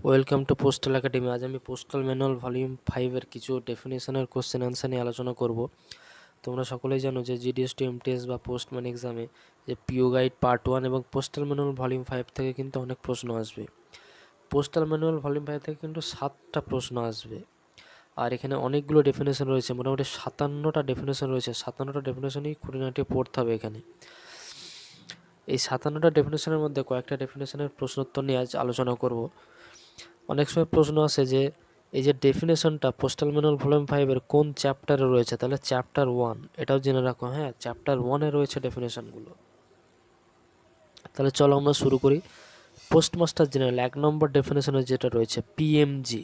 Welcome to postal academy. আজ আমি postal manual volume 5 এর কিছু ডেফিনেশনের কোশ্চেন আনসার নিয়ে আলোচনা করব। তোমরা সকলেই জানো যে জিডিএস টু এমটিএস বা পোস্টম্যান এক্সামে যে পিও গাইড পার্ট 1 এবং পোস্টাল ম্যানুয়াল ভলিউম 5 থেকে কিন্তু অনেক প্রশ্ন আসবে। পোস্টাল ম্যানুয়াল ভলিউম 5 থেকে কিন্তু 7টা প্রশ্ন আসবে। আর এখানে অনেকগুলো ডেফিনেশন রয়েছে, মোটামুটি 57টা ডেফিনেশন রয়েছে। 57টা ডেফিনেশনই খুঁটিনাটি পড়তে হবে এখানে। এই 57টা ডেফিনেশনের মধ্যে কয়েকটা ডেফিনেশনের প্রশ্নোত্তর নিয়ে আজ আলোচনা করব। অনেক সময় প্রশ্ন আসে যে এই যে ডেফিনেশনটা পোস্টাল ম্যানুয়াল ভলিউম 5 এর কোন চ্যাপ্টারে রয়েছে, তাহলে চ্যাপ্টার 1 এটাও জেনে রাখো। হ্যাঁ, চ্যাপ্টার 1 এ রয়েছে ডেফিনেশনগুলো। তাহলে চলো আমরা শুরু করি। পোস্টমাস্টার জেনারেল 1 নম্বর ডেফিনেশনে যেটা রয়েছে পিএমজি।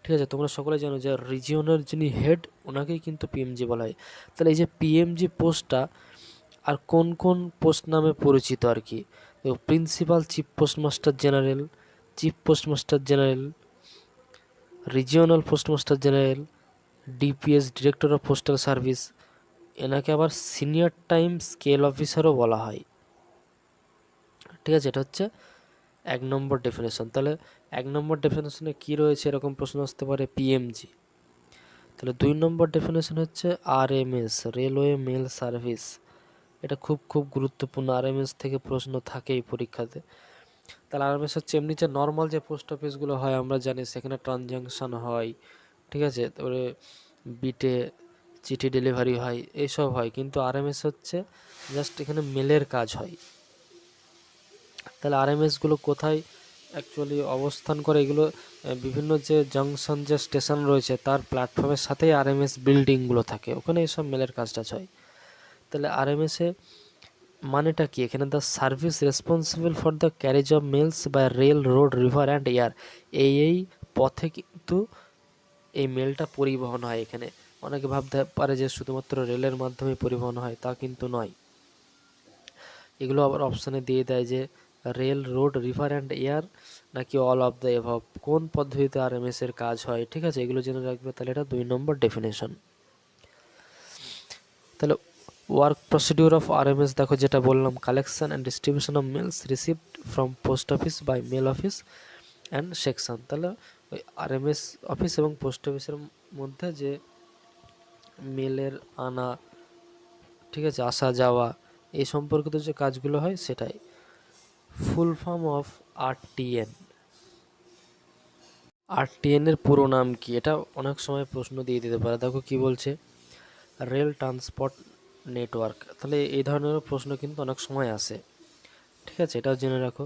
ঠিক আছে, তোমরা সকলে জানো যে রিজিয়নের যিনি হেড ওনাকেই কিন্তু পিএমজি বলা হয়। তাহলে এই যে পিএমজি পোস্টটা আর কোন কোন পোস্ট নামে পরিচিত আর কি, principal chief postmaster general, chief postmaster general, regional postmaster general, DPS director of postal service, এনাকে আবার সিনিয়র টাইম স্কেল অফিসারও বলা হয়। ঠিক আছে, এটা হচ্ছে 1 নম্বর ডেফিনেশন। তাহলে 1 নম্বর ডেফিনেশনে কী রয়েছে, এরকম প্রশ্ন আসতে পারে পিএমজি। তাহলে 2 নম্বর ডেফিনেশন হচ্ছে আরএমএস, রেলওয়ে মেল সার্ভিস। এটা খুব খুব গুরুত্বপূর্ণ, আরএমএস থেকে প্রশ্ন থাকেই পরীক্ষাতে। তাহলে আরএমএস হচ্ছে এমনি যে নর্মাল যে পোস্ট অফিসগুলো হয় আমরা জানি, সেখানে ট্রানজ্যাকশান হয়। ঠিক আছে, তারপরে বিটে চিঠি ডেলিভারি হয়, এইসব হয়, কিন্তু আরএমএস হচ্ছে জাস্ট এখানে মেলের কাজ হয়। তাহলে আরএমএসগুলো কোথায় অ্যাকচুয়ালি অবস্থান করে, এগুলো বিভিন্ন যে জাংশন যে স্টেশন রয়েছে তার প্ল্যাটফর্মের সাথেই আরএমএস বিল্ডিংগুলো থাকে, ওখানে এইসব মেলের কাজটা হয়। তাহলে আরএমএসে মানেটা কি, এখানে the service responsible for the carriage of mails by rail, road, river and air. এই পথে কিন্তু এই মেলটা পরিবহন হয়। এখানে অনেকে ভাবতে পারে যে শুধুমাত্র রেলের মাধ্যমে পরিবহন হয়, তা কিন্তু নয়। এগুলো আবার অপশানে দিয়ে দেয় যে rail, road, river and air, নাকি অল অফ দ্য এভব, কোন পদ্ধতিতে আরএমএস এর কাজ হয়। ঠিক আছে, এগুলো জেনে রাখবে। তাহলে এটা 2 নম্বর ডেফিনেশন। তাহলে ওয়ার্ক প্রসিডিউর অফ আরএমএস দেখো, যেটা বললাম, collection and distribution of mails received from post office by mail office and section. তাহলে ওই আরএমএস অফিস এবং পোস্ট অফিসের মধ্যে যে মেলের আনা, ঠিক আছে, আসা যাওয়া, এই সম্পর্কিত যে কাজগুলো হয় সেটাই। Full form of RTN. RTN এর পুরো নাম কি, এটা অনেক সময় প্রশ্ন দিয়ে দিতে পারে। দেখো কি বলছে, রেল ট্রান্সপোর্ট নেটওয়ার্ক। তাহলে এই ধরনের প্রশ্ন কিন্তু অনেক সময় আসে। ঠিক আছে, এটাও জেনে রাখো।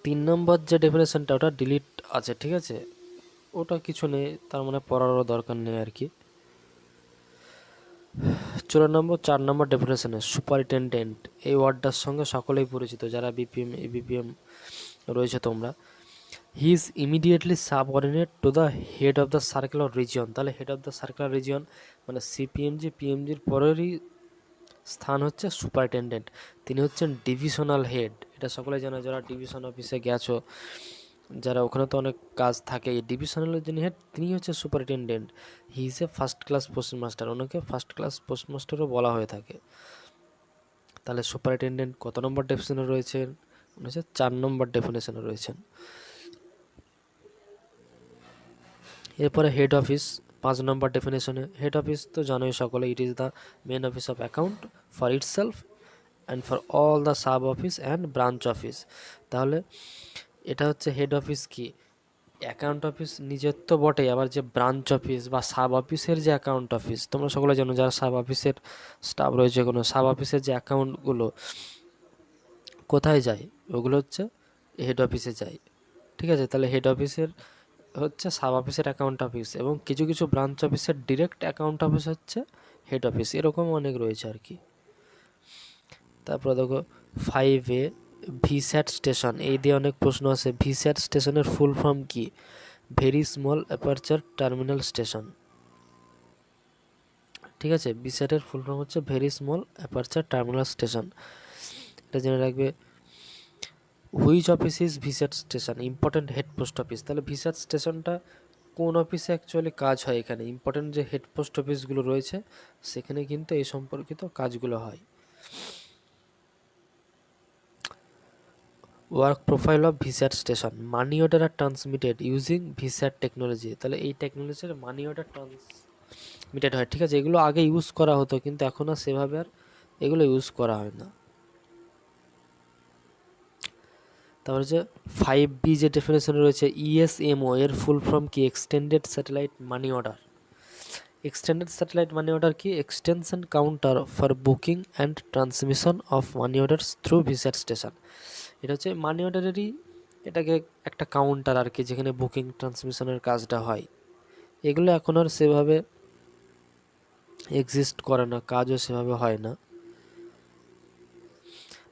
3 নম্বর যে ডেফিনেশনটা ওটা ডিলিট আছে, ঠিক আছে, ওটা কিছু নেই, তার মানে পড়ারও দরকার নেই আর কি। 4 নম্বর ডেফিনেশনে সুপারিনটেন্ডেন্ট, এই ওয়ার্ডটার সঙ্গে সকলেই পরিচিত যারা বিপিএম এবিপিএম রয়েছে তোমরা। He is immediately subordinate to the head of the circular region. তাহলে head of the circular region মানে সিপিএমজি পিএমজির পরেরই স্থান হচ্ছে সুপারিনটেন্ডেন্ট। তিনি হচ্ছেন ডিভিশনাল হেড। এটা সকলে জানো যারা ডিভিশন অফিসে গেছো, যারা ওখানে তো অনেক কাজ থাকে। এই ডিভিশনালের যিনি হেড তিনি হচ্ছে superintendent. He is a first class postmaster, ওনাকে ফার্স্ট ক্লাস পোস্টমাস্টারও বলা হয়ে থাকে। তাহলে সুপারিনটেন্ডেন্ট কত নম্বর ডেফিনেশনে রয়েছেন, উনি হচ্ছে 4 নম্বর ডেফিনেশনে রয়েছেন। এরপরে হেড অফিস 5 নম্বর ডেফিনেশনে। হেড অফিস তো জানোই সকলে, it is the main office of account for itself and for all the sub office and branch office. তাহলে এটা হচ্ছে হেড অফিস কি, অ্যাকাউন্ট অফিস নিজের তো বটেই, আবার যে ব্রাঞ্চ অফিস বা সাব অফিসের যে অ্যাকাউন্ট অফিস, তোমরা সকলে জানো যারা সাব অফিসের স্টাফ রয়েছে, কোনো সাব অফিসের যে অ্যাকাউন্টগুলো কোথায় যায়, ওগুলো হচ্ছে হেড অফিসে যায়। ঠিক আছে, তাহলে হেড অফিসের হচ্ছে সাব অফিসের অ্যাকাউন্ট অফিস, এবং কিছু কিছু ব্রাঞ্চ অফিসের ডিরেক্ট অ্যাকাউন্ট অফিস হচ্ছে হেড অফিস, এরকম অনেক রয়েছে আর কি। তারপরে দেখো 5A ভিস্যাট স্টেশন, এই দিয়ে অনেক প্রশ্ন আছে। ভিস্যাট স্টেশনের ফুল ফর্ম কি, very small aperture terminal station. ঠিক আছে, ভিস্যাটের ফুল ফর্ম হচ্ছে very small aperture terminal station, এটা জেনে রাখবে। Which office is ভিস্যাট station, important head post office. তাহলে ভিস্যাট স্টেশনটা কোন অফিসে অ্যাকচুয়ালি কাজ হয়, এখানে ইম্পর্টেন্ট যে হেড পোস্ট অফিসগুলো রয়েছে সেখানে কিন্তু এই সম্পর্কিত কাজগুলো হয়। Work profile of VSAT station, money order are transmitted using VSAT technology. তাহলে এই টেকনোলজির মানি অর্ডার ট্রান্সমিটেড হয়, ঠিক আছে। এগুলো আগে ইউজ করা হতো, কিন্তু এখন আর সেভাবে আর এগুলো ইউজ করা হয় না। তারপর হচ্ছে 5B যে ডেফিনেশন রয়েছে, ইএসএমও এর ফুল ফর্ম কি? Extended satellite money order. Extended satellite money order কি? Extension counter for booking and transmission of money orders through VSAT station. এটা হচ্ছে মানি অর্ডারেরই এটাকে একটা কাউন্টার আর কি, যেখানে বুকিং ট্রান্সমিশনের কাজটা হয়। এগুলো এখন আর সেভাবে এক্সিস্ট করে না, কাজও সেভাবে হয় না।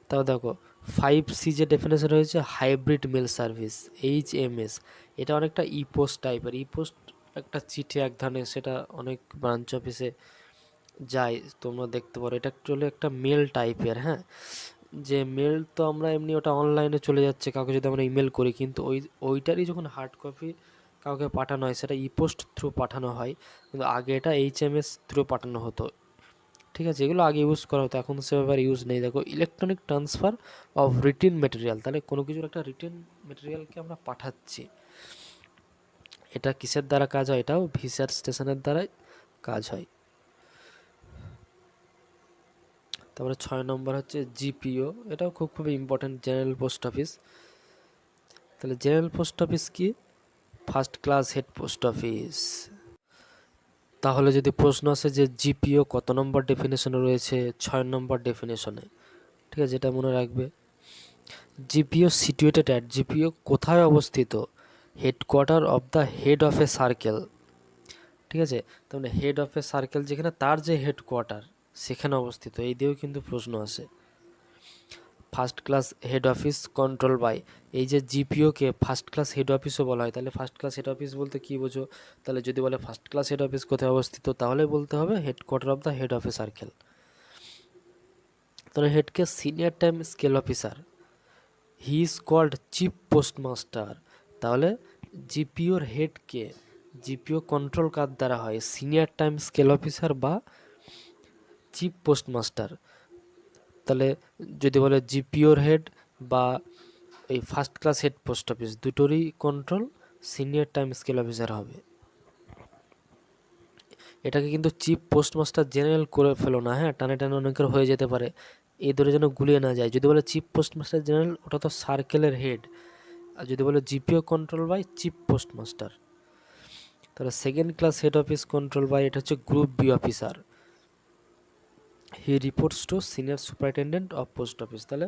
তাও দেখো 5C যে ডেফিনেশন রয়েছে, হাইব্রিড মেল সার্ভিস, HMS। এটা অনেকটা ইপোস্ট টাইপের। ইপোস্ট একটা চিঠি এক ধরনের, সেটা অনেক ব্রাঞ্চ অফিসে যায়, তোমরা দেখতে পারো। এটা অ্যাকচুয়ালি একটা মেল টাইপের, হ্যাঁ। যে মেল তো আমরা এমনি ওটা অনলাইনে চলে যাচ্ছে কাউকে যদি আমরা ইমেল করি, কিন্তু ওইটারই যখন হার্ড কপি কাউকে পাঠানো হয় সেটা ইপোস্ট থ্রু পাঠানো হয়, কিন্তু আগে এটা HMS থ্রু পাঠানো হতো, ঠিক আছে। এগুলো আগে ইউজ করা হতো, এখন সেভাবে আর ইউজ নেই। দেখো electronic transfer of written material, তাহলে কোনো কিছুর একটা রিটেন মেটেরিয়ালকে আমরা পাঠাচ্ছি, এটা কিসের দ্বারা কাজ হয়? এটাও ভিস্যাট স্টেশনের দ্বারাই কাজ হয়। তারপরে 6 নম্বর হচ্ছে জিপিও, এটাও খুবই ইম্পর্টেন্ট, জেনারেল পোস্ট অফিস। তাহলে জেনারেল পোস্ট অফিস কি? First class head post office. তাহলে যদি প্রশ্ন আসে যে জিপিও কত নম্বর ডেফিনেশনে রয়েছে? 6 নম্বর ডেফিনেশনে, ঠিক আছে, এটা মনে রাখবে। জিপিও সিচুয়েটেড অ্যাট, জিপিও কোথায় অবস্থিত? Headquarter of the head of a circle, ঠিক আছে। তার মানে হেড অফ এ সার্কেল যেখানে তার যে হেডকোয়ার্টার সেখানে অবস্থিত, এই দিয়েও কিন্তু প্রশ্ন আসে। First class head office control by, এই যে জিপিওকে ফার্স্ট ক্লাস হেড অফিসও বলা হয়, তাহলে ফার্স্ট ক্লাস হেড অফিস বলতে কী বোঝো? তাহলে যদি বলে ফার্স্ট ক্লাস হেড অফিস কোথায় অবস্থিত, তাহলে বলতে হবে headquarter of the head of a circle. তাহলে হেডকে senior time scale officer, he is called chief postmaster. তাহলে জিপিওর হেডকে, জিপিও কন্ট্রোল কার দ্বারা হয়? সিনিয়র টাইম স্কেল অফিসার বা চিফ পোস্টমাস্টার। তাহলে যদি বলে জিপিওর হেড বা এই first class head post office, দুটোরই control senior time scale officer হবে। এটাকে কিন্তু চিফ পোস্টমাস্টার জেনারেল করে ফেলো না, হ্যাঁ, টানে টানে অনেকের হয়ে যেতে পারে, এই ধরে যেন গুলিয়ে না যায়। যদি বলে চিফ পোস্টমাস্টার জেনারেল, ওটা তো সার্কেলের হেড। আর যদি বলে GPO control by chief postmaster, তাহলে second class head office control by, এটা হচ্ছে group B officer, he reports to senior superintendent of post office. তাহলে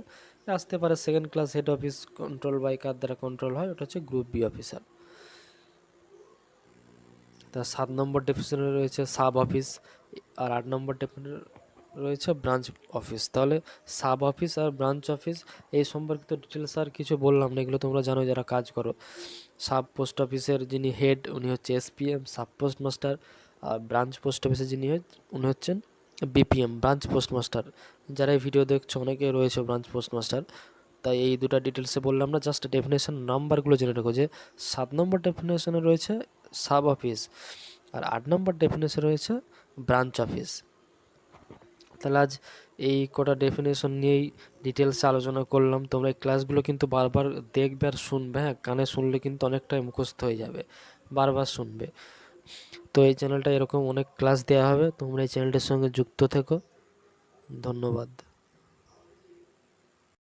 আসতে পারে second class head office control by কার দ্বারা কন্ট্রোল হয়? ওটা হচ্ছে গ্রুপ বি অফিসার। তা 7 নম্বর ডেফিনেশনে রয়েছে সাব অফিস, আর 8 নম্বর ডেফিনেশনে রয়েছে ব্রাঞ্চ অফিস। তাহলে সাব অফিস আর ব্রাঞ্চ অফিস এই সম্পর্কিত ডিটেলস আর কিছু বললাম না, এগুলো তোমরা জানো যারা কাজ করো। সাব পোস্ট অফিসের যিনি হেড উনি হচ্ছে এসপিএম, সাব পোস্ট মাস্টার। আর ব্রাঞ্চ পোস্ট অফিসের যিনি উনি হচ্ছেন বিপিএম, ব্রাঞ্চ পোস্ট মাস্টার। যারা এই ভিডিও দেখছো অনেকে রয়েছে ব্রাঞ্চ পোস্ট মাস্টার, তাই এই দুটো ডিটেলসে বললাম না, জাস্ট ডেফিনেশন নাম্বারগুলো জেনে রেখো যে 7 নম্বর ডেফিনেশনে রয়েছে সাব অফিস, আর 8 নম্বর ডেফিনেশন রয়েছে ব্রাঞ্চ অফিস। তাহলে আজ এই কটা ডেফিনেশন নিয়েই ডিটেলসে আলোচনা করলাম। তোমরা এই ক্লাসগুলো কিন্তু বারবার দেখবে আর শুনবে, হ্যাঁ, কানে শুনলে কিন্তু অনেকটাই মুখস্থ হয়ে যাবে, বারবার শুনবে। তো এই চ্যানেলটা এরকম অনেক ক্লাস দেওয়া হবে, তোমরা এই চ্যানেলটির সঙ্গে যুক্ত থেকো। ধন্যবাদ।